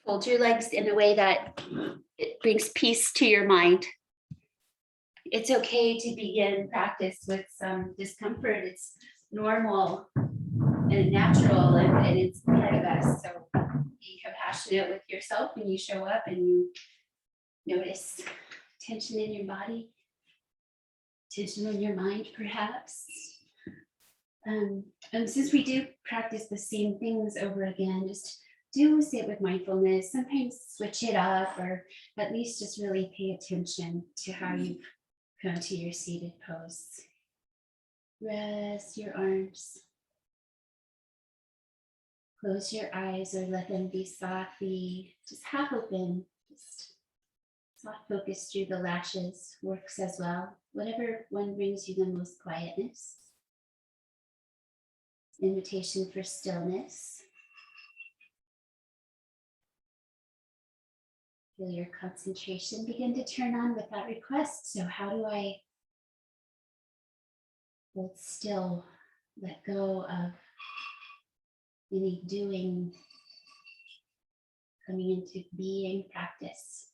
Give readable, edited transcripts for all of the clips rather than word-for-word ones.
Fold your legs in a way that it brings peace to your mind. It's okay to begin practice with some discomfort. It's normal and natural, and it's part of us. So be compassionate with yourself when you show up and you notice tension in your body, tension in your mind, perhaps. And since we do practice the same things over again, just do sit with mindfulness. Sometimes switch it up, or at least just really pay attention to how you come to your seated pose. Rest your arms. Close your eyes or let them be softly, just half open. Just soft focus through the lashes works as well. Whatever one brings you the most quietness. Invitation for stillness. Feel your concentration begin to turn on with that request. So how do I hold still, let go of any doing, coming into being practice?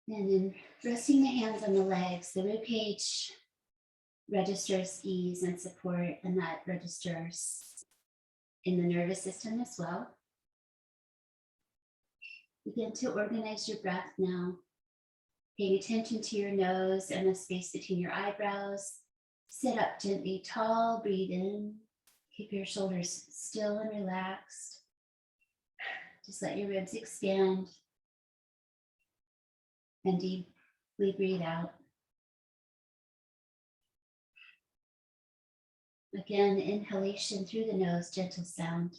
And then resting the hands on the legs, the rib cage registers ease and support, and that registers in the nervous system as well. Begin to organize your breath now, paying attention to your nose and the space between your eyebrows. Sit up gently tall, breathe in, keep your shoulders still and relaxed. Just let your ribs expand and deeply breathe out. Again, inhalation through the nose, gentle sound.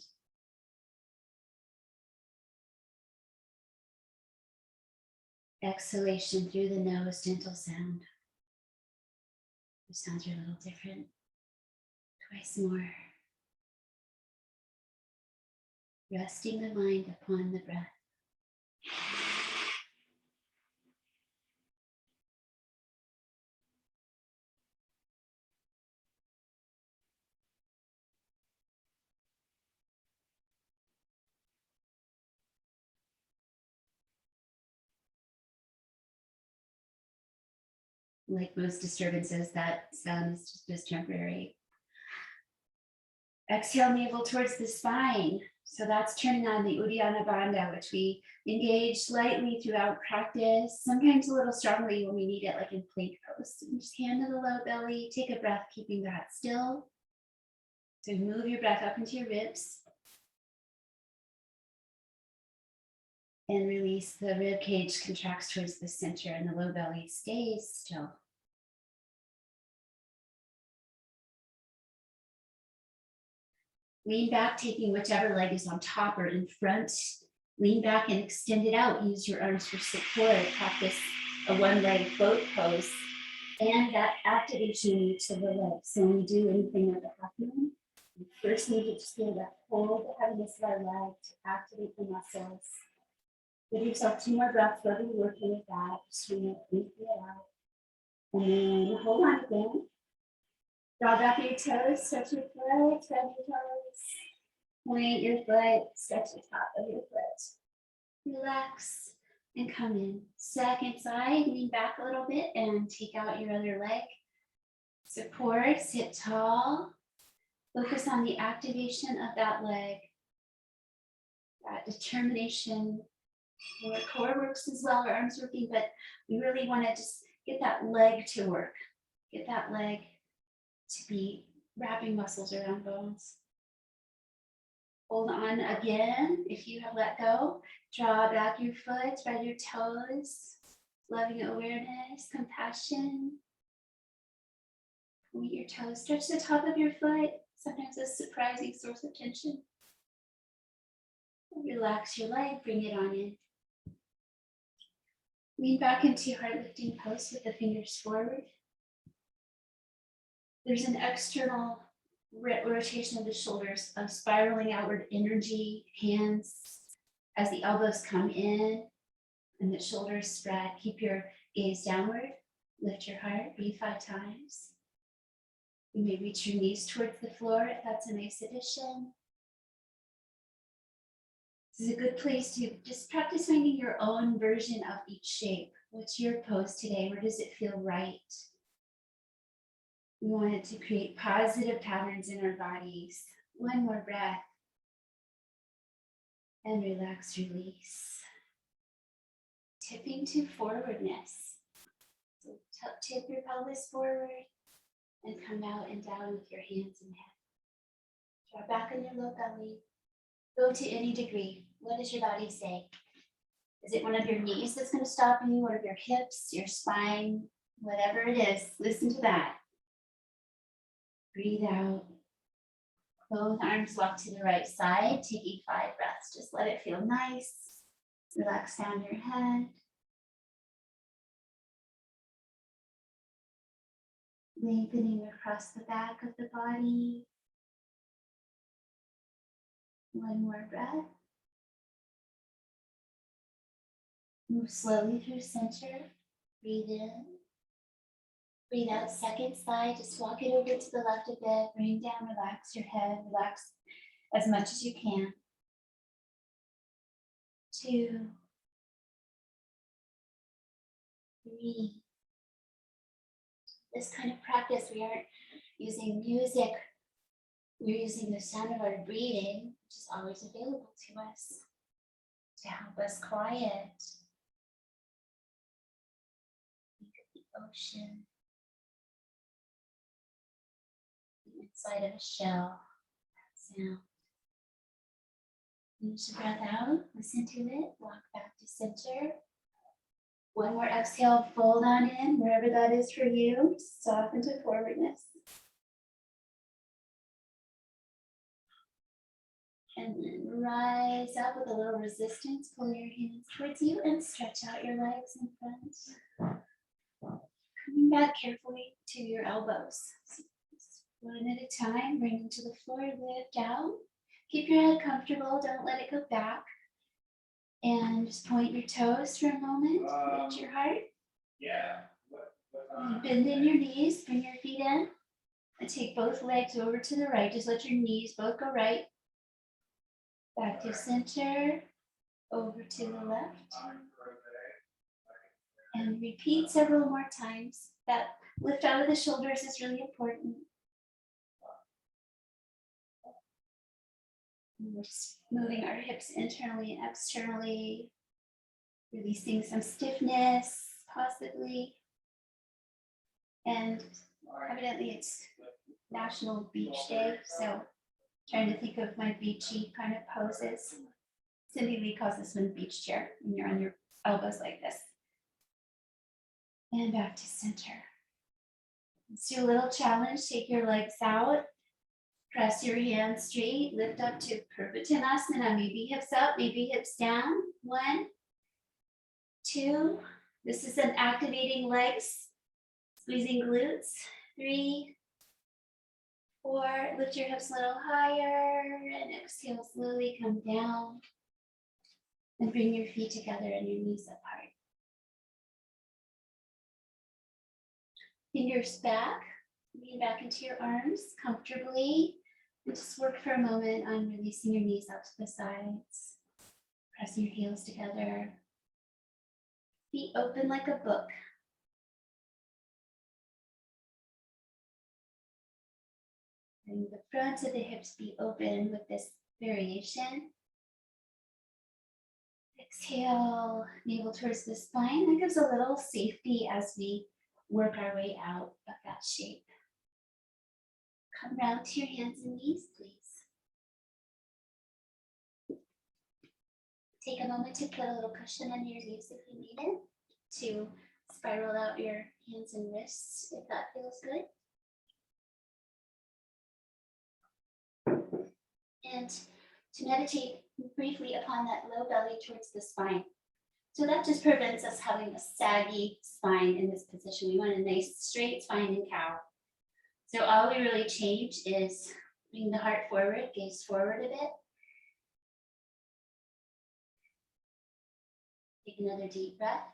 Exhalation through the nose, gentle sound. The sounds are a little different. Twice more. Resting the mind upon the breath. Like most disturbances, that sound is just temporary. Exhale, navel towards the spine. So that's turning on the Uddiyana Bandha, which we engage lightly throughout practice, sometimes a little strongly when we need it, like in plank pose. So just hand to the low belly, take a breath, keeping that still. So move your breath up into your ribs. And release. The rib cage contracts towards the center and the low belly stays still. Lean back, taking whichever leg is on top or in front. Lean back and extend it out. Use your arms for support. Practice a one-leg float pose and that activation in each of the legs. So when we do anything like a happening, we first need to just feel that hold the heaviness of our leg to activate the muscles. Give yourself 2 more breaths, whether you're working with that. Just bring it out. And then hold on again. Draw back your toes, stretch your foot, spread your toes. Point your foot, stretch the top of your foot. Relax and come in. Second side, lean back a little bit and take out your other leg. Support, sit tall. Focus on the activation of that leg. That determination. Our core works as well, our arms working, but we really want to just get that leg to work. Get that leg to be wrapping muscles around bones. Hold on again. If you have let go, draw back your foot, spread your toes. Loving awareness, compassion. Point your toes, stretch the top of your foot. Sometimes a surprising source of tension. Relax your leg, bring it on in. Lean back into heart lifting pose with the fingers forward. There's an external rotation of the shoulders, of spiraling outward energy, hands as the elbows come in and the shoulders spread. Keep your gaze downward, lift your heart, breathe 5 times. You may reach your knees towards the floor if that's a nice addition. This is a good place to just practice finding your own version of each shape. What's your pose today? Where does it feel right? We want it to create positive patterns in our bodies. One more breath. And relax, release. Tipping to forwardness. So tip your pelvis forward and come out and down with your hands and head. Drop back on your low belly. Go to any degree. What does your body say? Is it one of your knees that's going to stop you? One of your hips, your spine, whatever it is? Listen to that. Breathe out. Both arms walk to the right side, taking 5 breaths. Just let it feel nice. Relax down your head. Lengthening across the back of the body. One more breath. Move slowly through center. Breathe in. Breathe out, second side. Just walk it over to the left a bit. Bring down, relax your head. Relax as much as you can. 2, 3. This kind of practice, we aren't using music. We're using the sound of our breathing, which is always available to us, to help us quiet. Think of the ocean, the inside of a shell, that sound. Finish the breath out, listen to it, walk back to center. One more exhale, fold on in, wherever that is for you, soften to forwardness. And then rise up with a little resistance, pull your hands towards you and stretch out your legs in front. Coming back carefully to your elbows. So one at a time, bring them to the floor, lift out. Keep your head comfortable, don't let it go back. And just point your toes for a moment, lift your heart. Yeah. Bend in your knees, bring your feet in. And take both legs over to the right. Just let your knees both go right. Back to center, over to the left. And repeat several more times. That lift out of the shoulders is really important. And we're just moving our hips internally and externally, releasing some stiffness, possibly. And evidently it's National Beach Day, so trying to think of my beachy kind of poses. Cindy Lee calls this one beach chair, when you're on your elbows like this. And back to center. Let's do a little challenge. Take your legs out. Press your hands straight. Lift up to Parso Tanasana. Maybe hips up, maybe hips down. 1, 2. This is an activating legs. Squeezing glutes. 3, 4, lift your hips a little higher and exhale, slowly come down and bring your feet together and your knees apart. Fingers back, lean back into your arms comfortably and just work for a moment on releasing your knees out to the sides. Press your heels together. Feet open like a book. And the front of the hips be open with this variation. Exhale, navel towards the spine. That gives a little safety as we work our way out of that shape. Come round to your hands and knees, please. Take a moment to put a little cushion under your leaves if you need it, to spiral out your hands and wrists if that feels good. And to meditate briefly upon that low belly towards the spine. So that just prevents us having a saggy spine in this position. We want a nice straight spine in cow. So all we really change is bring the heart forward, gaze forward a bit. Take another deep breath.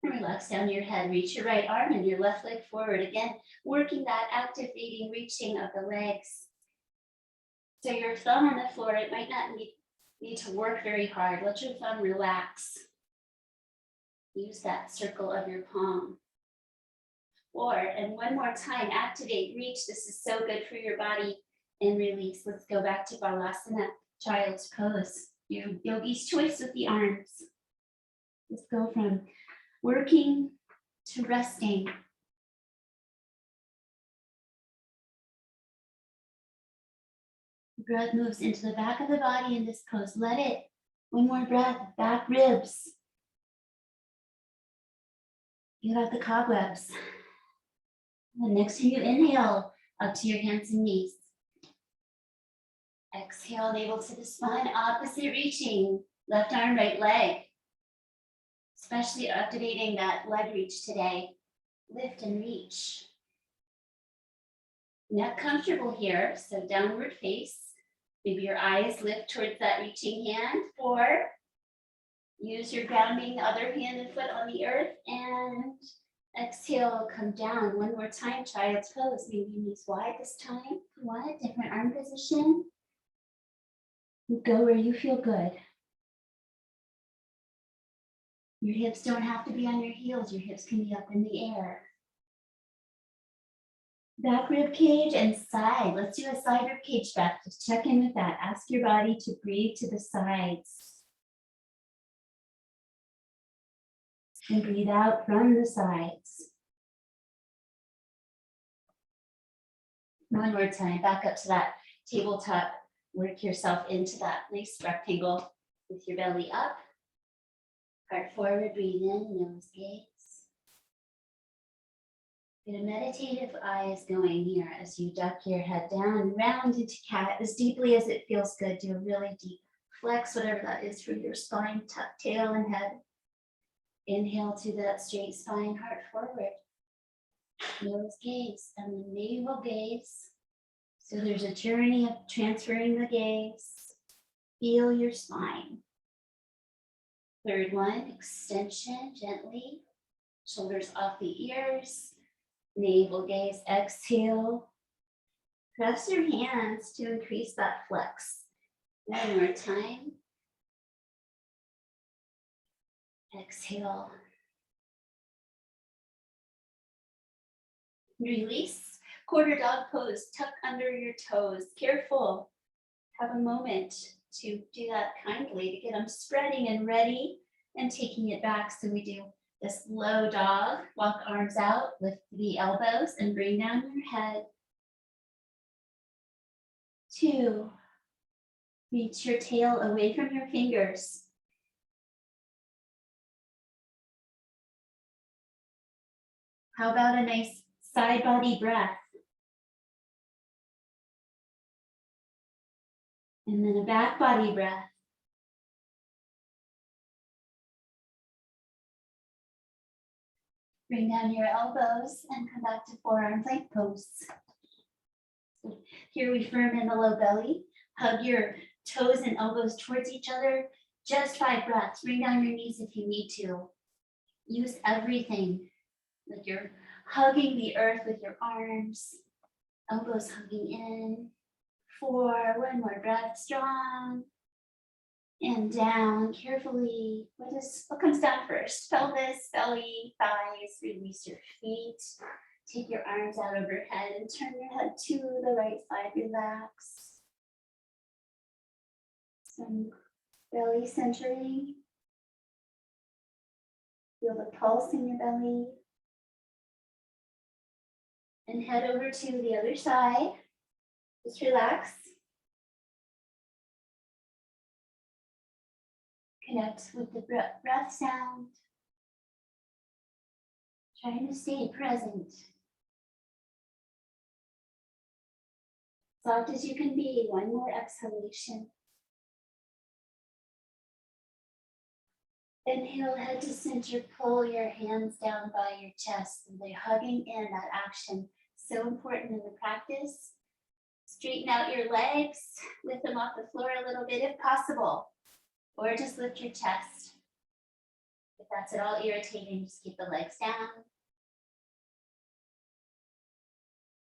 And relax down your head. Reach your right arm and your left leg forward. Again, working that activating, reaching of the legs. So your thumb on the floor, it might not need to work very hard. Let your thumb relax. Use that circle of your palm. And one more time, activate, reach. This is so good for your body. And release. Let's go back to Balasana, child's pose. Your yogi's choice with the arms. Let's go from working to resting. Breath moves into the back of the body in this pose. Let it. One more breath, back ribs. Get out the cobwebs. And next time you inhale, up to your hands and knees. Exhale, navel to the spine, opposite reaching. Left arm, right leg. Especially activating that leg reach today. Lift and reach. Not comfortable here, so downward face. Maybe your eyes lift towards that reaching hand, or use your grounding other hand and foot on the earth, and exhale, come down. One more time, child's pose. Maybe knees wide this time. What? Different arm position. Go where you feel good. Your hips don't have to be on your heels. Your hips can be up in the air. Back rib cage and side. Let's do a side rib cage breath. Just check in with that. Ask your body to breathe to the sides. And breathe out from the sides. One more time. Back up to that tabletop. Work yourself into that nice rectangle with your belly up. Heart forward, breathe in, nose gaze. Get a meditative eyes going here as you duck your head down, round into cat as deeply as it feels good. Do a really deep flex, whatever that is for your spine, tuck tail and head. Inhale to that straight spine, heart forward. Nose gaze and the navel gaze. So there's a journey of transferring the gaze. Feel your spine. Third one, extension gently. Shoulders off the ears. Navel gaze, exhale. Press your hands to increase that flex. One more time. Exhale. Release. Quarter dog pose, tuck under your toes. Careful. Have a moment to do that kindly to get them spreading and ready and taking it back. So we do this low dog, walk arms out, lift the elbows and bring down your head. 2, reach your tail away from your fingers. How about a nice side body breath? And then a back body breath. Bring down your elbows and come back to forearm plank pose. So here we firm in the low belly. Hug your toes and elbows towards each other. Just 5 breaths. Bring down your knees if you need to. Use everything. Like you're hugging the earth with your arms. Elbows hugging in. 4, one more breath, strong. And down carefully. What comes down first? Pelvis, belly, thighs. Release your feet. Take your arms out overhead and turn your head to the right side. Relax. Some belly centering. Feel the pulse in your belly. And head over to the other side. Just relax. Connect with the breath sound. Trying to stay present. Soft as you can be. One more exhalation. Inhale, head to center. Pull your hands down by your chest. And they're hugging in that action. So important in the practice. Straighten out your legs. Lift them off the floor a little bit if possible. Or just lift your chest. If that's at all irritating, just keep the legs down.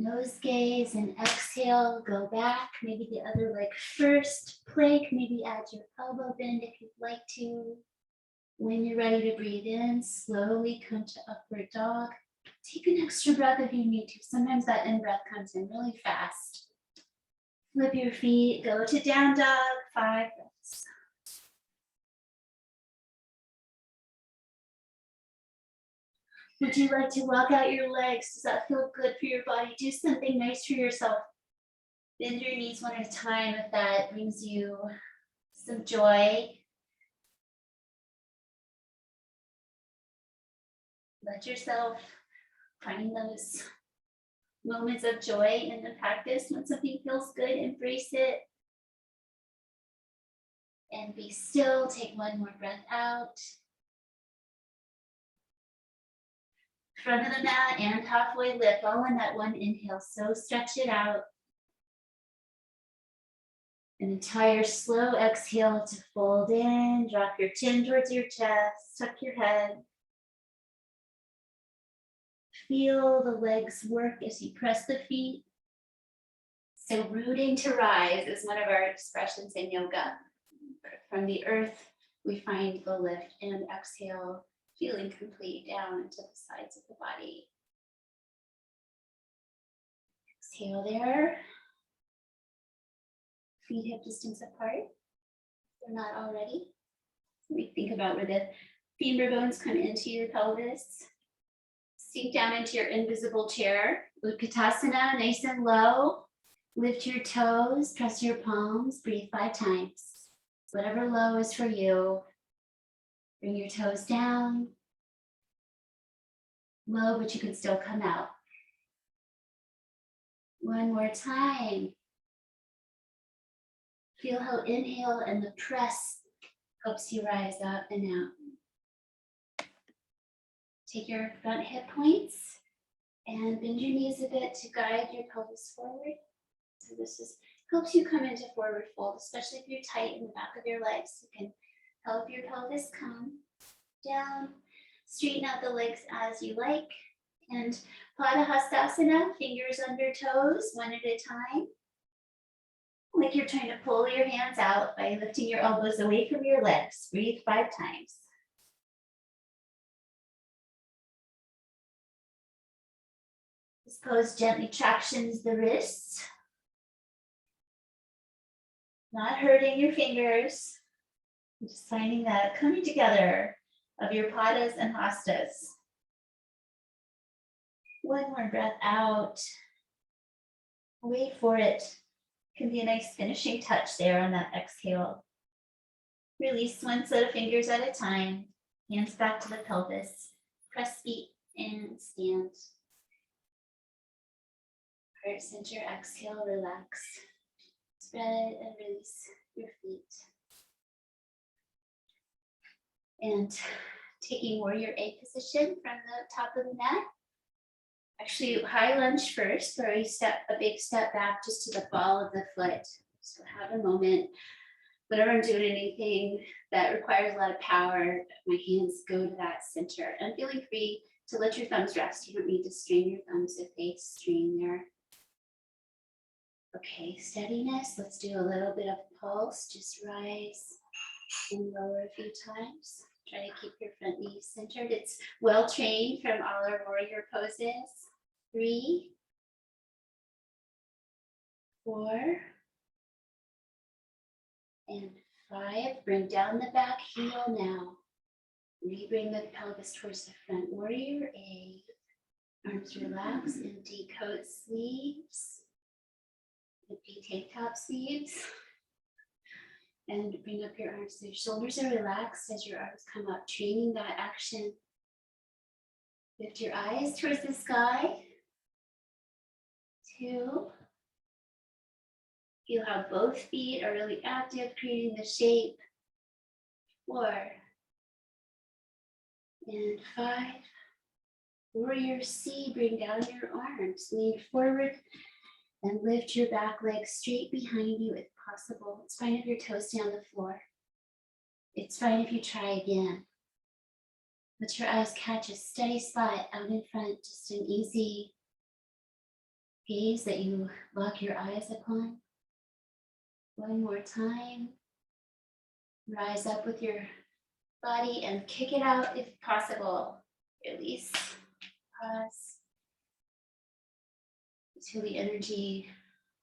Nose gaze and exhale, go back, maybe the other leg first. Plank, maybe add your elbow bend if you'd like to. When you're ready to breathe in, slowly come to upward dog. Take an extra breath if you need to. Sometimes that in-breath comes in really fast. Flip your feet, go to down dog, 5 breaths. Would you like to walk out your legs? Does that feel good for your body? Do something nice for yourself. Bend your knees one at a time if that brings you some joy. Let yourself find those moments of joy in the practice. When something feels good, embrace it. And be still. Take one more breath out. Front of the mat and halfway lift, all in that one inhale. So stretch it out. An entire slow exhale to fold in. Drop your chin towards your chest. Tuck your head. Feel the legs work as you press the feet. So rooting to rise is one of our expressions in yoga. From the earth, we find the lift and exhale, feeling complete down into the sides of the body. Exhale there. Feet hip distance apart. If they're not already. So we think about where the femur bones come into your pelvis. Sink down into your invisible chair. Utkatasana, nice and low. Lift your toes, press your palms, breathe 5 times. Whatever low is for you. Bring your toes down. Low, but you can still come out. One more time. Feel how inhale and the press helps you rise up and out. Take your front hip points and bend your knees a bit to guide your pelvis forward. So this helps you come into forward fold, especially if you're tight in the back of your legs. You can help your pelvis come down. Straighten out the legs as you like. And Padahastasana, fingers under toes, one at a time. Like you're trying to pull your hands out by lifting your elbows away from your legs. Breathe 5 times. This pose gently tractions the wrists. Not hurting your fingers. Just finding that coming together of your padas and hastas. One more breath out. Wait for it. Can be a nice finishing touch there on that exhale. Release one set of fingers at a time. Hands back to the pelvis. Press feet and stand. Heart center, exhale, relax. Spread and release your feet. And taking warrior A position from the top of the mat. Actually, high lunge first, where we step a big step back just to the ball of the foot. So have a moment. Whenever I'm doing anything that requires a lot of power, my hands go to that center. And feeling free to let your thumbs rest. You don't need to strain your thumbs if they strain there. Okay, steadiness. Let's do a little bit of pulse. Just rise and lower a few times. Try to keep your front knee centered. It's well trained from all our warrior poses. 3, 4, and 5. Bring down the back heel now. Re-bring the pelvis towards the front. Warrior A. Arms relax. Empty coat sleeves. Empty tank top sleeves. And bring up your arms so your shoulders are relaxed as your arms come up, training that action. Lift your eyes towards the sky. 2. Feel how both feet are really active, creating the shape. 4. And 5. Warrior C, bring down your arms. Lean forward and lift your back leg straight behind you if possible. It's fine if your toes stay on the floor. It's fine if you try again. Let your eyes catch a steady spot out in front, just an easy gaze that you lock your eyes upon. One more time. Rise up with your body and kick it out if possible. Release. Pause. Feel the energy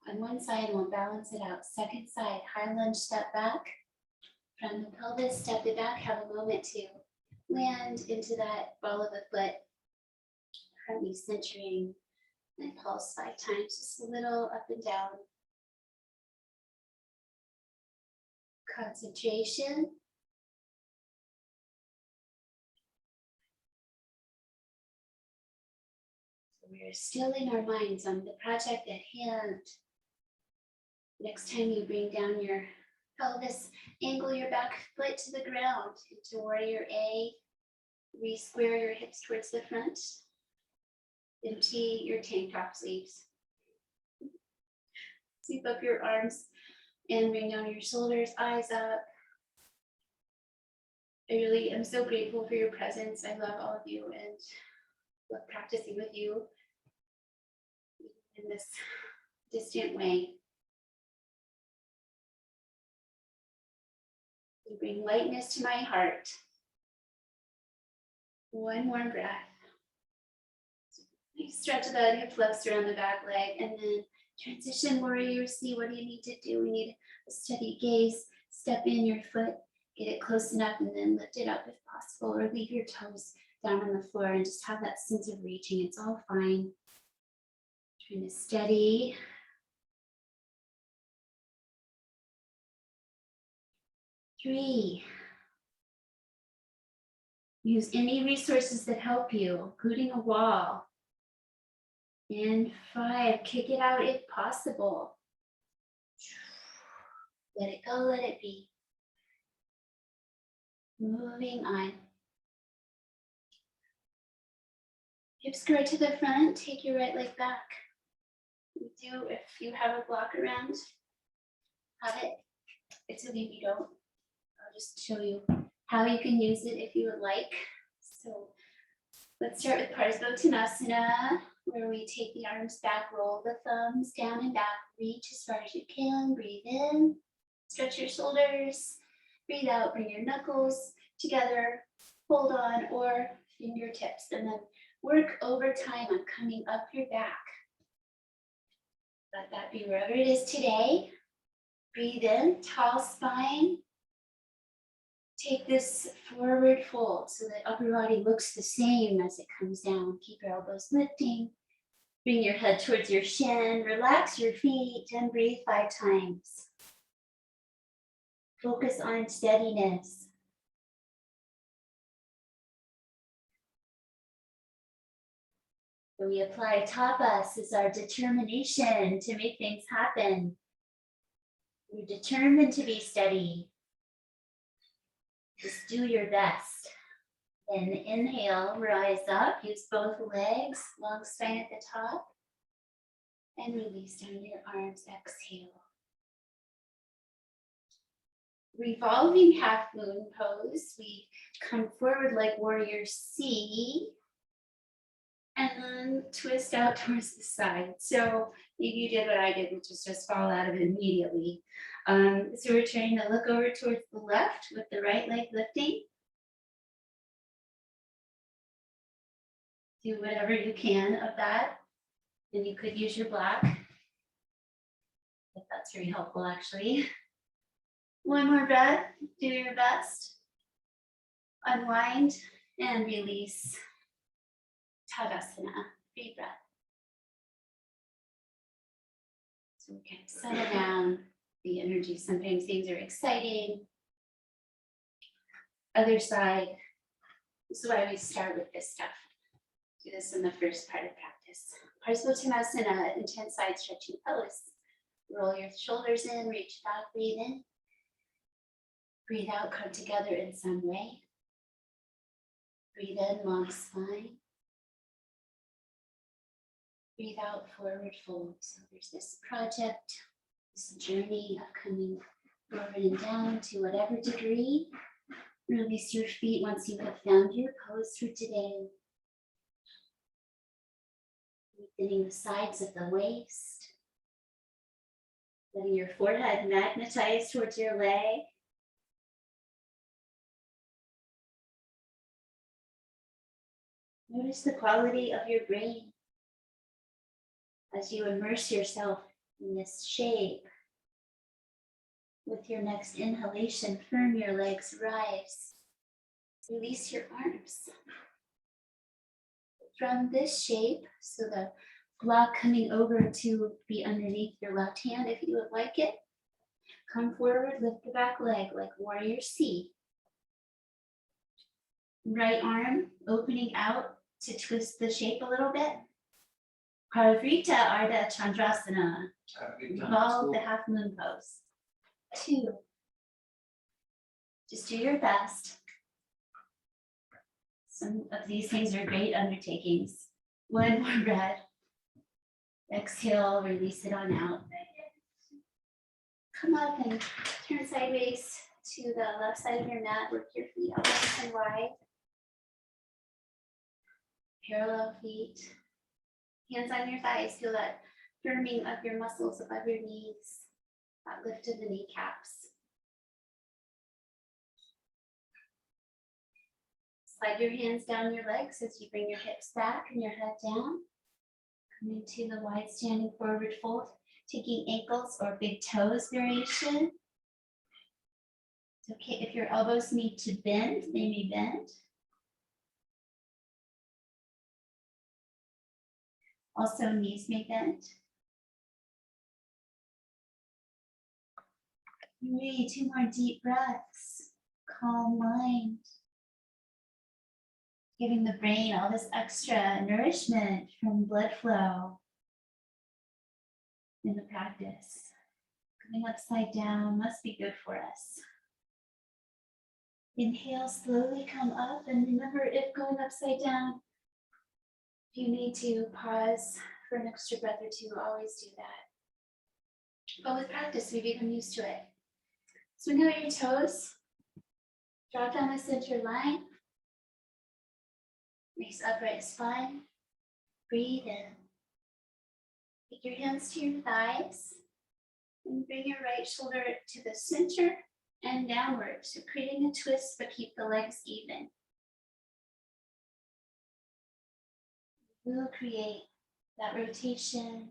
on one side, we'll balance it out. Second side, high lunge, step back. From the pelvis, step it back. Have a moment to land into that ball of the foot. Currently centering and pulse 5 times, just a little up and down. Concentration. So we're still in our minds on the project at hand. Next time you bring down your pelvis, angle your back foot to the ground into warrior A. Re-square your hips towards the front. Empty your tank top sleeves. Sweep up your arms and bring down your shoulders, eyes up. I really am so grateful for your presence. I love all of you and love practicing with you in this distant way. You bring lightness to my heart. One more breath. You stretch the hip flexor around the back leg and then transition warrior C. What do you need to do? We need a steady gaze. Step in your foot, get it close enough, and then lift it up if possible, or leave your toes down on the floor and just have that sense of reaching. It's all fine. Trying to steady. Three. Use any resources that help you, including a wall. And 5, kick it out if possible. Let it go, let it be. Moving on. Hips go right to the front, take your right leg back. You do, if you have a block around, have it. It's okay if you don't. I'll just show you how you can use it if you would like. So let's start with Parso Tanasana, where we take the arms back, roll the thumbs down and back, reach as far as you can, breathe in, stretch your shoulders, breathe out, bring your knuckles together, hold on, or fingertips, and then work over time on coming up your back. Let that be wherever it is today. Breathe in, tall spine. Take this forward fold so that upper body looks the same as it comes down. Keep your elbows lifting. Bring your head towards your shin. Relax your feet and breathe 5 times. Focus on steadiness. So we apply tapas as our determination to make things happen. We're determined to be steady. Just do your best. Then inhale, rise up, use both legs, long spine at the top, and release down your arms, exhale. Revolving half moon pose, we come forward like warrior C, and then twist out towards the side. So maybe you did what I did, which is just fall out of it immediately. So we're trying to look over towards the left with the right leg lifting. Do whatever you can of that. And you could use your block, if that's very helpful actually. One more breath, do your best. Unwind and release. Tadasana, deep breath. So we can settle down the energy. Sometimes things are exciting. Other side. This is why we start with this stuff. Do this in the first part of practice. Parso Tanasana, intense side stretching pelvis. Roll your shoulders in, reach back, breathe in. Breathe out, come together in some way. Breathe in, long spine. Breathe out, forward fold. So there's this project, this journey of coming forward and down to whatever degree. Release your feet once you have found your pose for today. Lengthening the sides of the waist. Letting your forehead magnetize towards your leg. Notice the quality of your brain as you immerse yourself in this shape. With your next inhalation, firm your legs, rise. Release your arms. From this shape, so the block coming over to be underneath your left hand if you would like it. Come forward, lift the back leg like warrior C. Right arm opening out to twist the shape a little bit. Parivrita Ardha Chandrasana. Revolve the half moon pose. 2. Just do your best. Some of these things are great undertakings. 1 more breath. Exhale, release it on out. Come up and turn sideways to the left side of your mat. Work your feet out nice and wide. Parallel feet. Hands on your thighs. Feel that firming of your muscles above your knees. That lift of the kneecaps. Slide your hands down your legs as you bring your hips back and your head down. Coming to the wide standing forward fold, taking ankles or big toes variation. It's okay if your elbows need to bend, they may bend. Also, knees may bend. 3, 2 more deep breaths. Calm mind. Giving the brain all this extra nourishment from blood flow in the practice. Coming upside down must be good for us. Inhale, slowly come up, and remember, if going upside down, if you need to pause for an extra breath or two, always do that. But with practice, we become used to it. Swing out your toes, drop down the center line, nice upright spine, breathe in. Take your hands to your thighs, and bring your right shoulder to the center and downward, so creating a twist, but keep the legs even. We'll create that rotation.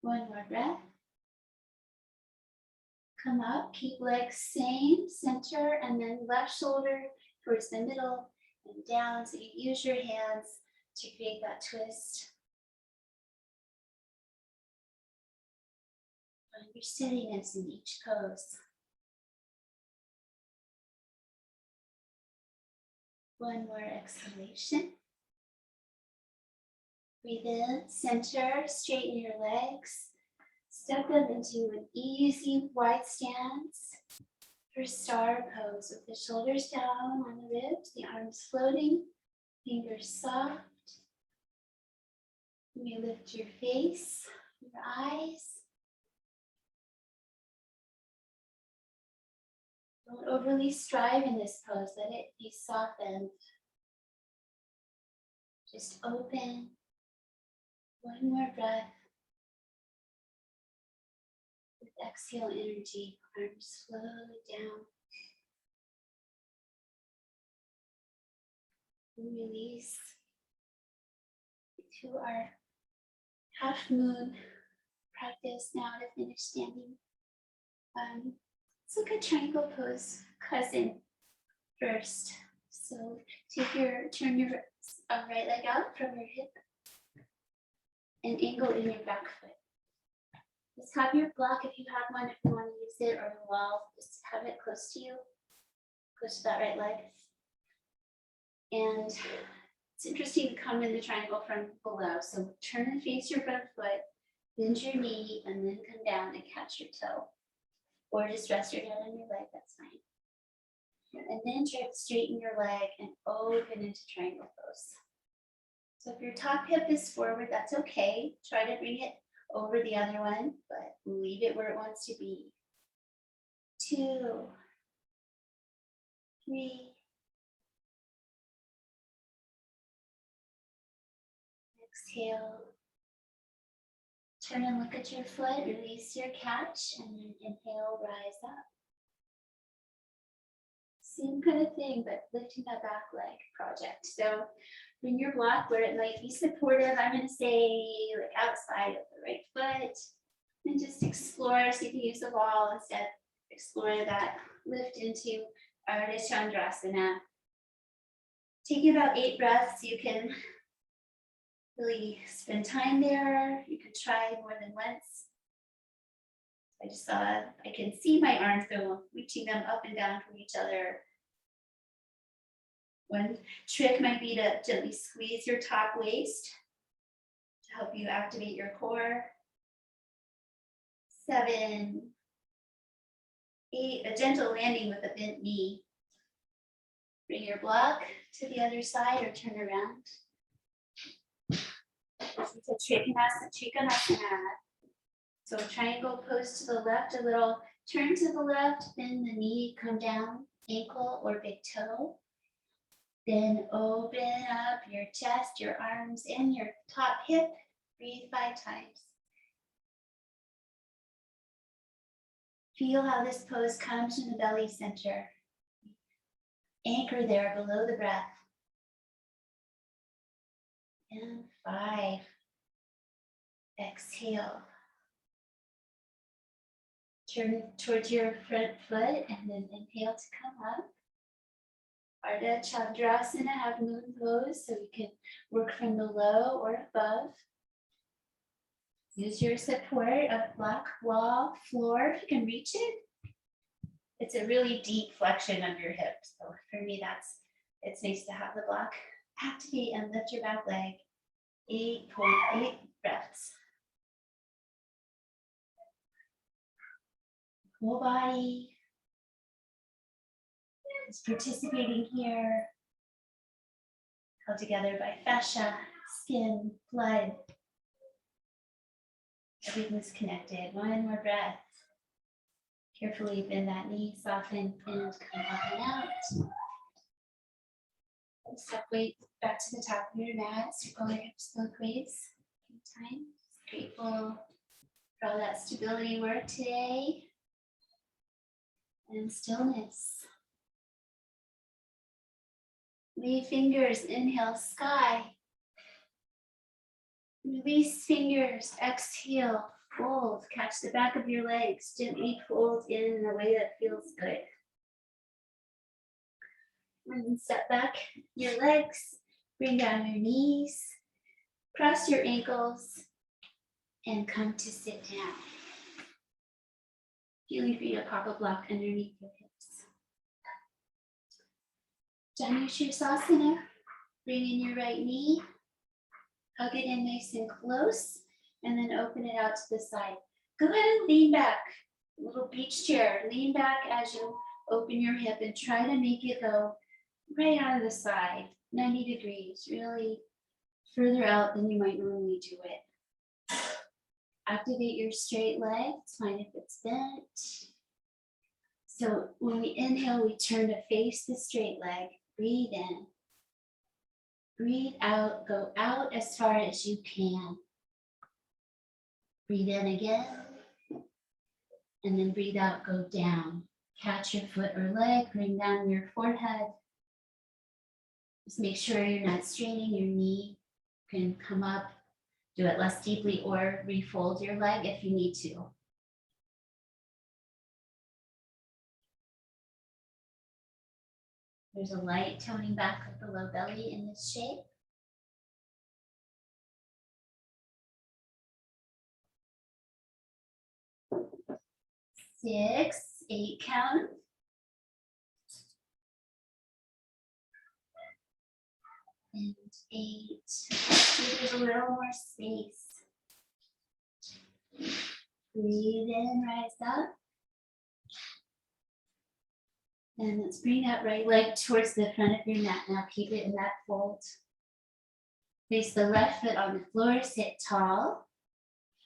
1 more breath. Come up, keep legs same, center, and then left shoulder towards the middle and down. So you use your hands to create that twist. Find your steadiness in each pose. 1 more exhalation. Breathe in, center, straighten your legs. Step them into an easy wide stance for star pose with the shoulders down on the ribs, the arms floating, fingers soft. You may lift your face, your eyes. Don't overly strive in this pose, let it be softened. Just open. 1 more breath. With exhale energy, arms flow down. And release to our half moon practice now to finish standing. Let's look at triangle pose, cousin first. So turn your right leg out from your hip and angle in your back foot. Just have your block if you have one, if you want to use it, or the wall, just have it close to you, close to that right leg. And it's interesting to come in the triangle from below. So turn and face your front foot, bend your knee, and then come down and catch your toe. Or just rest your head on your leg, that's fine. And then try to straighten your leg and open into triangle pose. So if your top hip is forward, that's okay. Try to bring it over the other one, but leave it where it wants to be. 2, 3, Exhale. Turn and look at your foot, release your catch, and then inhale, rise up. Same kind of thing, but lifting that back leg project. So bring your block where it might be supportive. I'm going to say like outside of the right foot. And just explore, see if you use the wall instead. Explore that lift into Ardha Chandrasana. Taking about 8 breaths, you can really spend time there. You can try more than once. I just saw, I can see my arms go, reaching them up and down from each other. One trick might be to gently squeeze your top waist to help you activate your core. 7, 8, a gentle landing with a bent knee. Bring your block to the other side or turn around. This is a Trikonasana. So triangle pose to the left a little. Turn to the left, bend the knee, come down, ankle or big toe. Then open up your chest, your arms, and your top hip. Breathe 5 times. Feel how this pose comes from the belly center. Anchor there below the breath. And 5. Exhale. Turn towards your front foot and then inhale to come up. Ardha Chandrasana, have moon pose so you can work from below or above. Use your support of block, wall, floor if you can reach it. It's a really deep flexion of your hips. So for me, it's nice to have the block. Activate and lift your back leg. 8.8 breaths. Whole body is participating here, held together by fascia, skin, blood. Everything's connected. One more breath. Carefully bend that knee, soften, and come up and out. Step weight back to the top of your mat. Circle your hips both ways. Time. Grateful for all that stability work today. And stillness. Leave fingers, inhale, sky. Release fingers, exhale, fold. Catch the back of your legs, gently fold in a way that feels good. And then step back your legs, bring down your knees, cross your ankles, and come to sit down. Feeling free to pop a block underneath your hips. Janushirasana, bring in your right knee, hug it in nice and close, and then open it out to the side. Go ahead and lean back, a little beach chair. Lean back as you open your hip and try to make it go right out of the side, 90 degrees, really further out than you might normally do it. Activate your straight leg, it's fine if it's bent. So when we inhale, we turn to face the straight leg. Breathe in. Breathe out, go out as far as you can. Breathe in again. And then breathe out, go down. Catch your foot or leg, bring down your forehead. Just make sure you're not straining your knee. You can come up, do it less deeply, or refold your leg if you need to. There's a light toning back of the low belly in this shape. 6, 8 count. And 8. See, there's a little more space. Breathe in, rise up. And let's bring that right leg towards the front of your mat. Now keep it in that fold. Place the left foot on the floor, sit tall.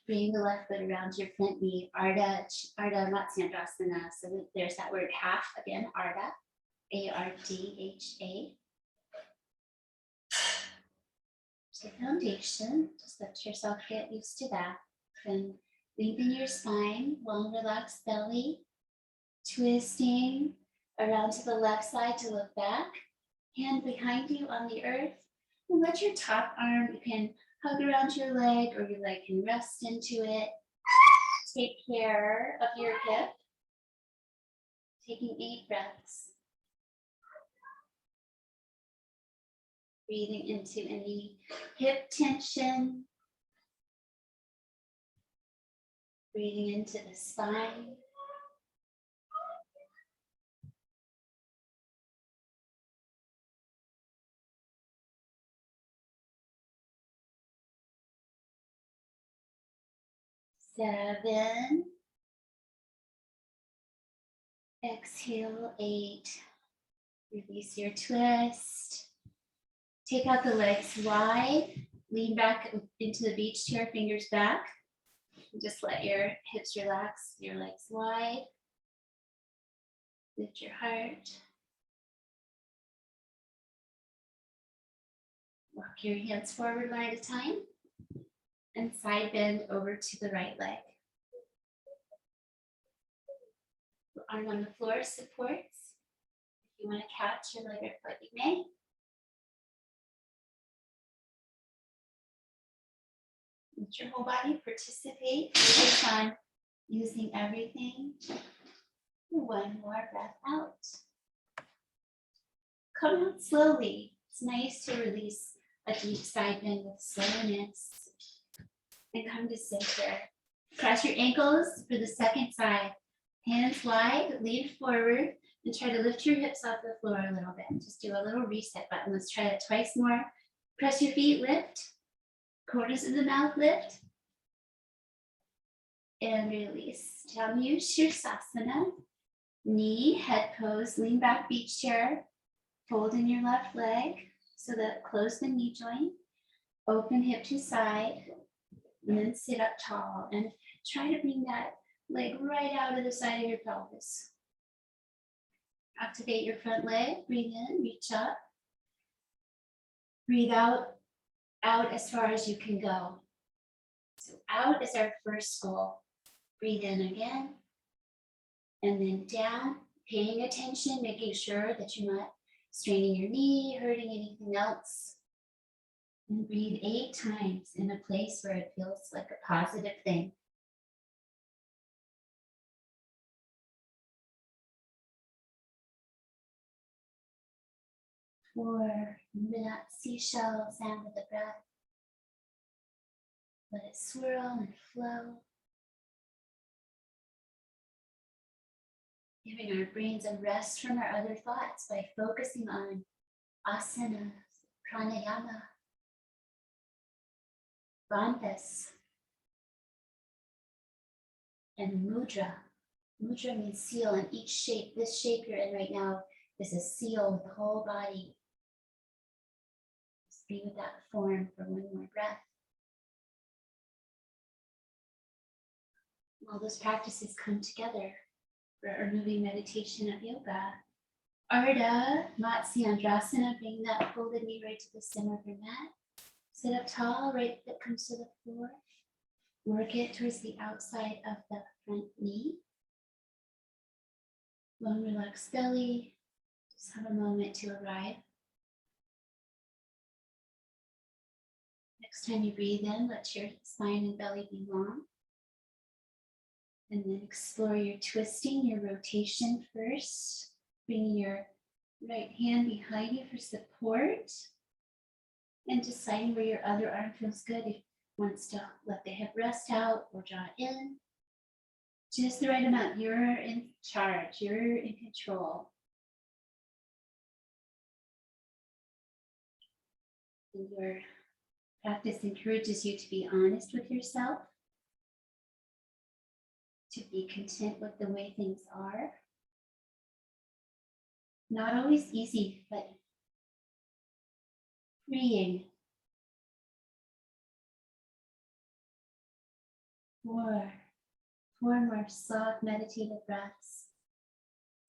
Bring the left foot around your front knee. Ardha Matsyendrasana. So there's that word half again, Ardha, A-R-D-H-A. So foundation, just let yourself get used to that. Then lengthen your spine, long relaxed belly, twisting around to the left side to look back, hand behind you on the earth, and let your top arm, you can hug around your leg or your leg can rest into it. Take care of your hip, taking 8 breaths. Breathing into any hip tension. Breathing into the spine. Seven. Exhale, 8. Release your twist. Take out the legs wide. Lean back into the beach chair, fingers back. Just let your hips relax, your legs wide. Lift your heart. Walk your hands forward one at a time. And side bend over to the right leg. Arm on the floor supports. If you want to catch your leg or foot, you may. Let your whole body participate. Focus on using everything. One more breath out. Come out slowly. It's nice to release a deep side bend with slowness. And come to center. Cross your ankles for the second side. Hands wide, lean forward, and try to lift your hips off the floor a little bit. Just do a little reset button. Let's try that twice more. Press your feet, lift. Corners of the mouth, lift. And release. Down Shirsasana. Knee, head pose, lean back, beach chair. Fold in your left leg so that close the knee joint. Open hip to side. And then sit up tall. And try to bring that leg right out of the side of your pelvis. Activate your front leg. Breathe in, reach up. Breathe out as far as you can go. So out is our first goal. Breathe in again. And then down, paying attention, making sure that you're not straining your knee, hurting anything else. And breathe 8 times in a place where it feels like a positive thing. Four, remember that seashell sound of the breath. Let it swirl and flow. Giving our brains a rest from our other thoughts by focusing on asanas, pranayama, bandhas, and mudra. Mudra means seal, and each shape, this shape you're in right now, is a seal with the whole body. Just be with that form for one more breath. All those practices come together for our moving meditation of yoga. Ardha, Matsyendrasana, bring that folded knee right to the center of your mat. Sit up tall, right foot comes to the floor. Work it towards the outside of the front knee. Long, relaxed belly. Just have a moment to arrive. Next time you breathe in, let your spine and belly be long. And then explore your twisting, your rotation first. Bringing your right hand behind you for support. And deciding where your other arm feels good. If it wants to let the hip rest out or draw it in. Just the right amount. You're in charge. You're in control. And your practice encourages you to be honest with yourself. To be content with the way things are. Not always easy, but freeing. 4 more soft meditative breaths.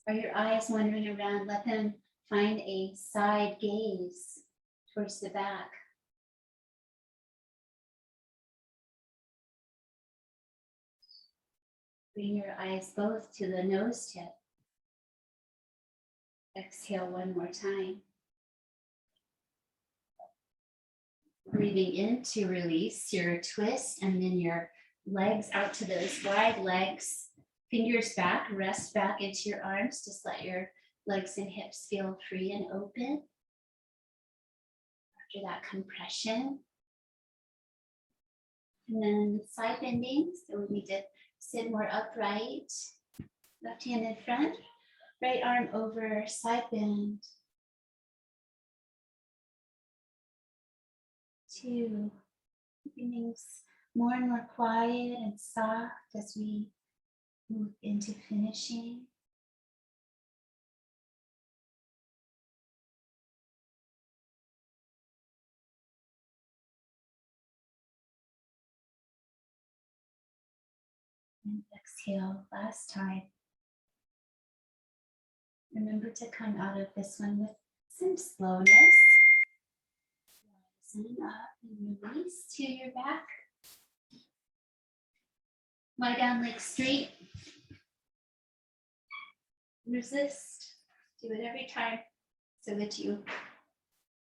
Are your eyes wandering around? Let them find a side gaze towards the back. Bring your eyes both to the nose tip. Exhale one more time. Breathing in to release your twist, and then your legs out to those wide legs. Fingers back, rest back into your arms. Just let your legs and hips feel free and open. After that compression. And then side bending. So we need to sit more upright. Left hand in front, right arm over, side bend. 2. Keeping things more and more quiet and soft as we move into finishing. And exhale, last time. Remember to come out of this one with some slowness. Rising up and release to your back. Lie down, legs straight. Resist. Do it every time so that you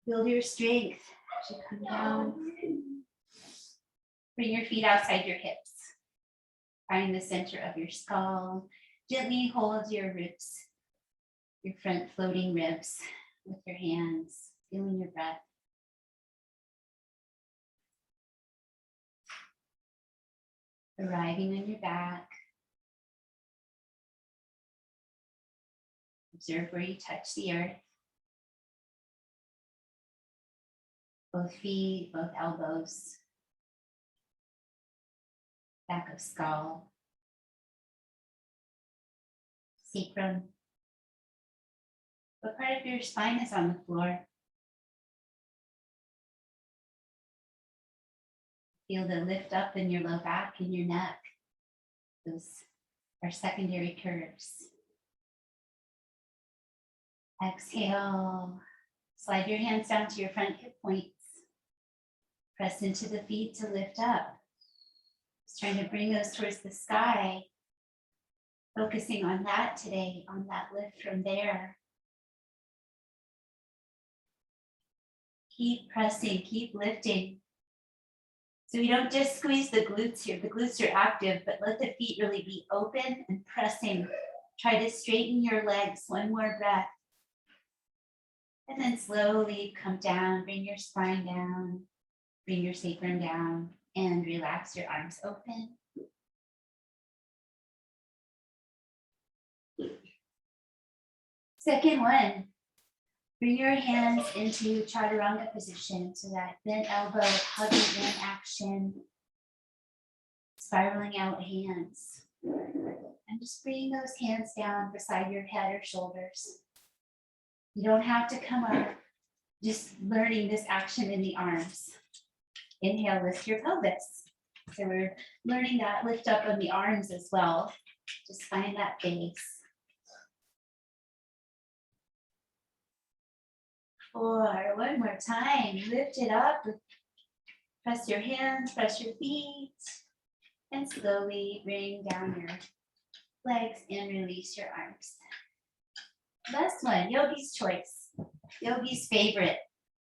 build your strength as you come down. Bring your feet outside your hips. Find the center of your skull. Gently hold your ribs, your front floating ribs with your hands, feeling your breath. Arriving on your back. Observe where you touch the earth. Both feet, both elbows. Back of skull. Sacrum. What part of your spine is on the floor? Feel the lift up in your low back and your neck. Those are secondary curves. Exhale. Slide your hands down to your front hip points. Press into the feet to lift up. Just trying to bring those towards the sky. Focusing on that today, on that lift from there. Keep pressing, keep lifting. So we don't just squeeze the glutes here. The glutes are active, but let the feet really be open and pressing. Try to straighten your legs. One more breath. And then slowly come down, bring your spine down, bring your sacrum down, and relax your arms open. Second one, bring your hands into chaturanga position, so that bent elbow, hugging in action, spiraling out hands. And just bring those hands down beside your head or shoulders. You don't have to come up, just learning this action in the arms. Inhale, lift your pelvis. So we're learning that lift up on the arms as well. Just find that base. 4, one more time. Lift it up. Press your hands, press your feet, and slowly bring down your legs and release your arms. Last one, yogi's choice. Yogi's favorite.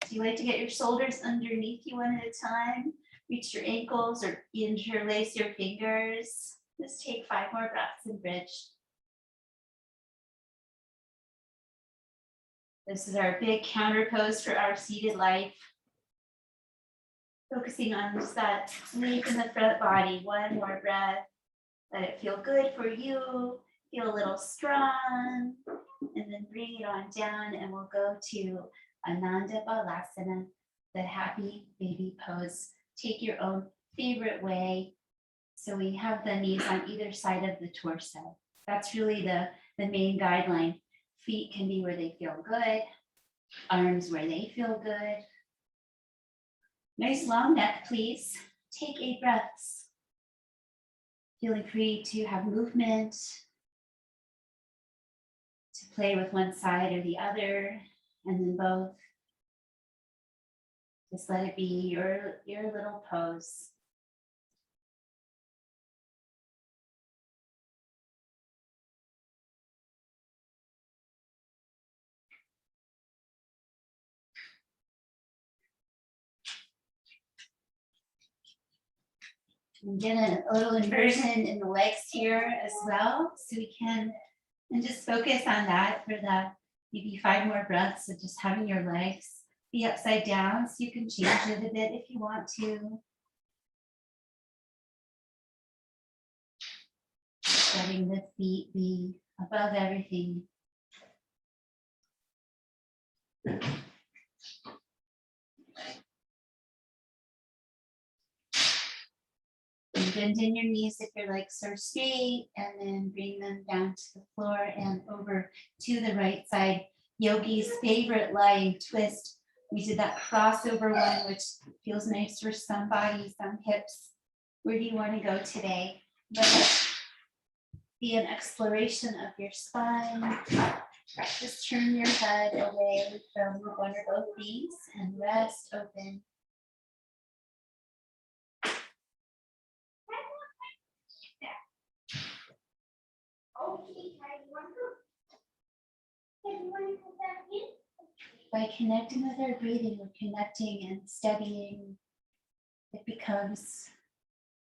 Do you like to get your shoulders underneath you one at a time? Reach your ankles or interlace your fingers. Just take 5 more breaths and bridge. This is our big counter pose for our seated life. Focusing on just that length in the front body. One more breath. Let it feel good for you. Feel a little strong. And then bring it on down, and we'll go to Ananda Balasana, the happy baby pose. Take your own favorite way. So we have the knees on either side of the torso. That's really the main guideline. Feet can be where they feel good. Arms where they feel good. Nice long neck, please. Take 8 breaths. Feeling free to have movement, to play with one side or the other, and then both. Just let it be your little pose. And get a little inversion in the legs here as well. So we can, and just focus on that for the maybe 5 more breaths of just having your legs be upside down. So you can change it a bit if you want to. Letting the feet be above everything. And bend in your knees if your legs are straight, and then bring them down to the floor and over to the right side. Yogi's favorite lying twist. We did that crossover one, which feels nice for some bodies, some hips. Where do you want to go today? Let it be an exploration of your spine. Just turn your head away from one or both knees and rest open. By connecting with our breathing, we're connecting and studying. It becomes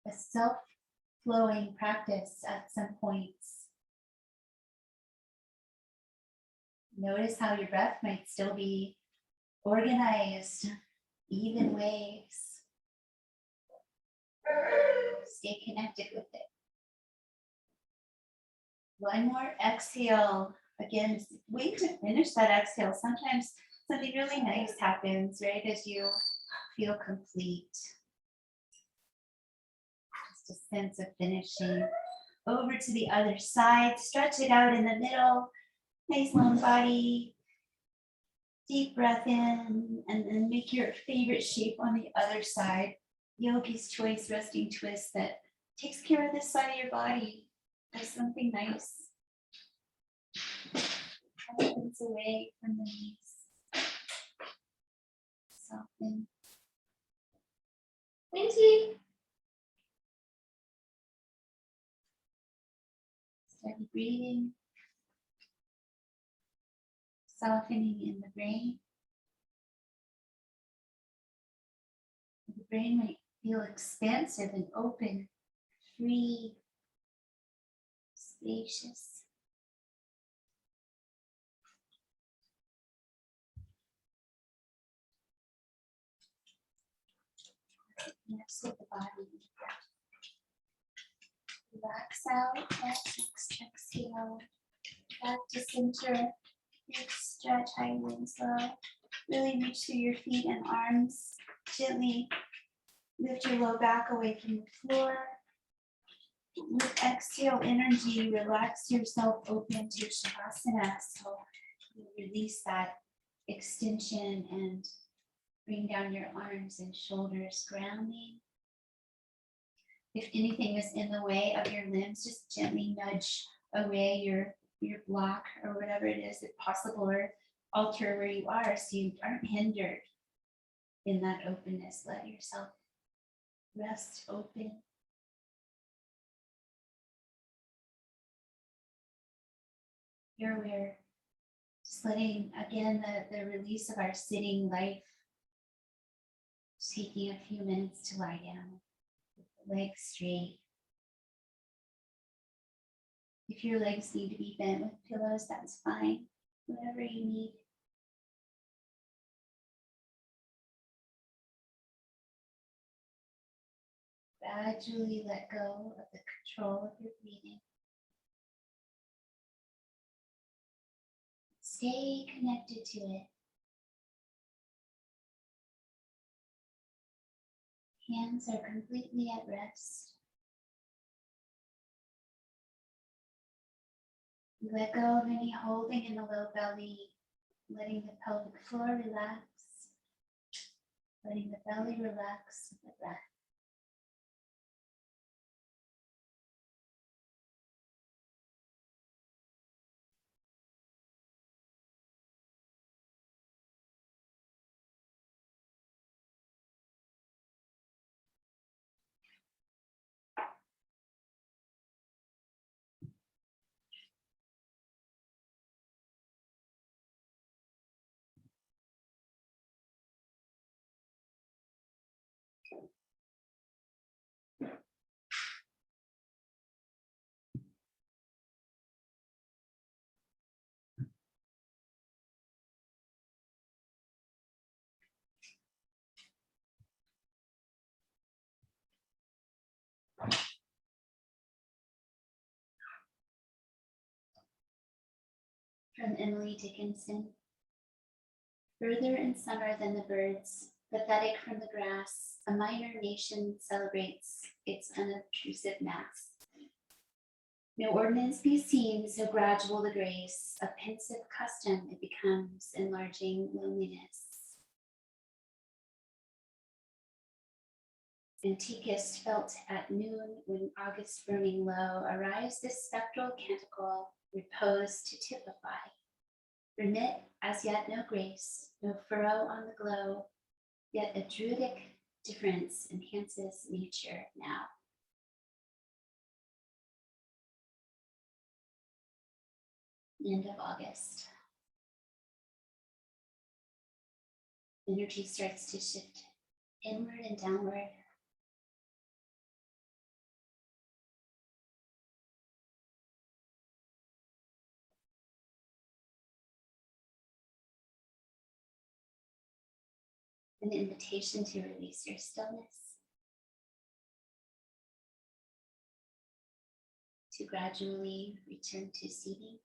a self-flowing practice at some points. Notice how your breath might still be organized, even waves. Stay connected with it. One more exhale. Again, wait to finish that exhale. Sometimes something really nice happens, right, as you feel complete. Just a sense of finishing. Over to the other side. Stretch it out in the middle. Nice long body. Deep breath in, and then make your favorite shape on the other side. Yogi's choice resting twist that takes care of this side of your body. Does something nice. Opens away from the knees. Soften. Lindsay. Steady breathing. Softening in the brain. The brain might feel expansive and open, free, spacious. Next with the body. Relax out. Next exhale. Back to center. Big stretch, high winds low. Really reach through your feet and arms. Gently lift your low back away from the floor. With exhale energy, relax yourself open to Shavasana. So you release that extension and bring down your arms and shoulders, grounding. If anything is in the way of your limbs, just gently nudge away your block or whatever it is if possible, or alter where you are so you aren't hindered in that openness. Let yourself rest open. Here we're just letting, again, the release of our sitting life. Just taking a few minutes to lie down with the legs straight. If your legs need to be bent with pillows, that's fine. Whatever you need. Gradually let go of the control of your breathing. Stay connected to it. Hands are completely at rest. Let go of any holding in the low belly, letting the pelvic floor relax, letting the belly relax with the breath. From Emily Dickinson. Further in summer than the birds, pathetic from the grass, a minor nation celebrates its unobtrusive mass. No ordinance be seen, so gradual the grace, a pensive custom it becomes, enlarging loneliness. Antiquest felt at noon, when August burning low, arrives this spectral canticle, repose to typify. Remit as yet no grace, no furrow on the glow, yet a druidic difference enhances nature now. End of August. Energy starts to shift inward and downward. An invitation to release your stillness, to gradually return to seated.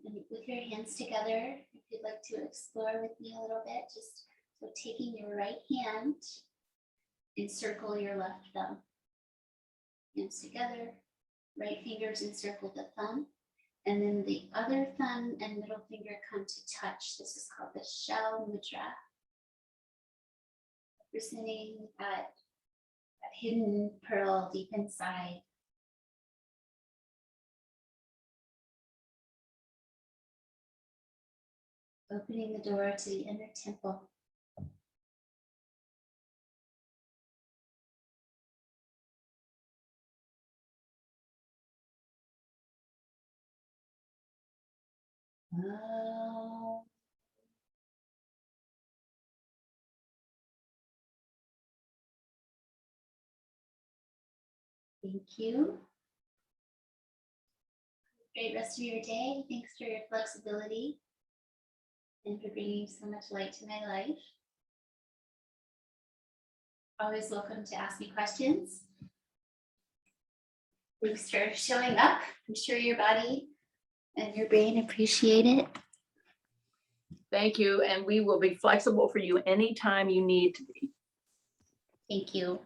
And with your hands together, if you'd like to explore with me a little bit, just so taking your right hand, encircle your left thumb. Hands together, right fingers encircle the thumb, and then the other thumb and middle finger come to touch. This is called the Shell Mudra, representing that hidden pearl deep inside. Opening the door to the inner temple. Oh. Thank you. Great rest of your day. Thanks for your flexibility and for bringing so much light to my life. Always welcome to ask me questions. Thanks for showing up. I'm sure your body and your brain appreciate it. Thank you, and we will be flexible for you anytime you need to be. Thank you.